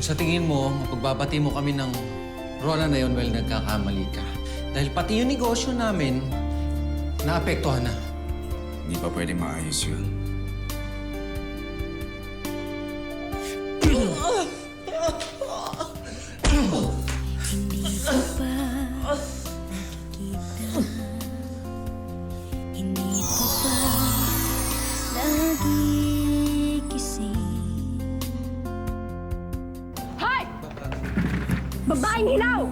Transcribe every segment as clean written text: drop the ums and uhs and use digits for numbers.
Sa tingin mo, mapagbabati mo kami ng Rona na yun, well, nagkakamali ka. Dahil pati yung negosyo namin, naapektuhan na. Hindi pa pwede maayos yun. Hoy! Babaeng hilaw!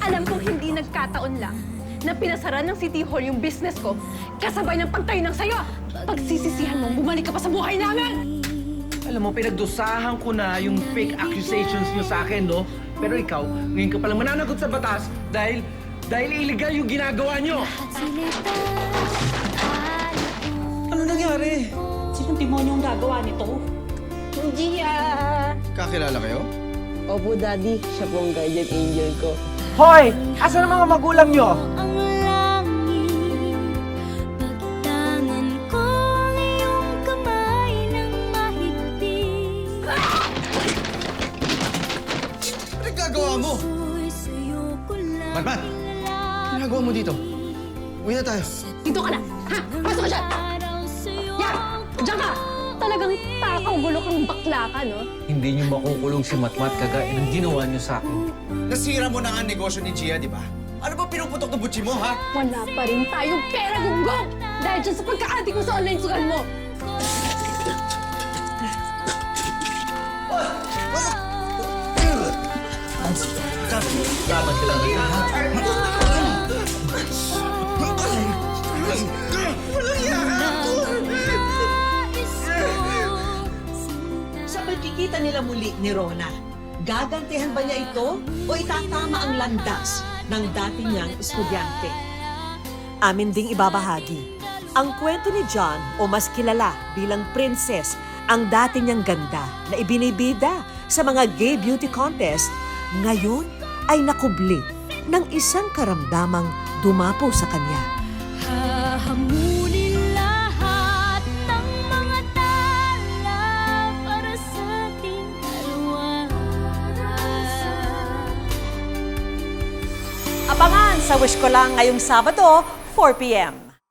Alam kong hindi nagkataon lang na pinasara ng City Hall yung business ko kasabay ng pagtayo ng sayo. Pagsisisihan mo, bumalik ka pa sa buhay namin! Alam mo, pinagdusahan ko na yung fake accusations niyo sa akin, no? Pero ikaw, ngayon ka palang mananagot sa batas dahil illegal yung ginagawa niyo! Ano nangyari? Sinong demonyo ang gagawa nito? Gia! Kakilala kayo? Opo, Daddy. Siya po ang guardian angel ko. Hoy! Asan ang mga magulang niyo? Ang langit, pagtangan ko ang iyong kamay ng mahigpit. Ano gagawa mo? Puso'y sa'yo ko lang Batman! Ginagawa mo dito? Uwi na tayo. Dito ka na! Ha? Pasok ka dyan! araw sa'yo. Yan! Diyan ka! Talagang takaw gulo kang bakla ka, no? Hindi niyo makukulong si Matmat kagaya ng ginawa niyo sa akin. Nasira mo na nga ang negosyo ni Gia, di ba? Ano ba pinuputok ng butsi mo, ha? Wala pa rin tayong pera, gunggong! Dahil dyan sa pagkaadik mo sa online sugal mo! Dapat kailangan ka, ha? Sa pagkikita nila muli ni Rona, gagantihan ba niya ito o itatama ang landas ng dati niyang estudyante? Amin ding ibabahagi ang kwento ni John o mas kilala bilang Princess, ang dati niyang ganda na ibinibida sa mga gay beauty contest, ngayon ay nakubli ng isang karamdamang dumapo sa kanya. Hahamulin lahat ng mga tala para sa ating dalawa. Abangan sa Wish Ko Lang ngayong Sabado, 4 p.m.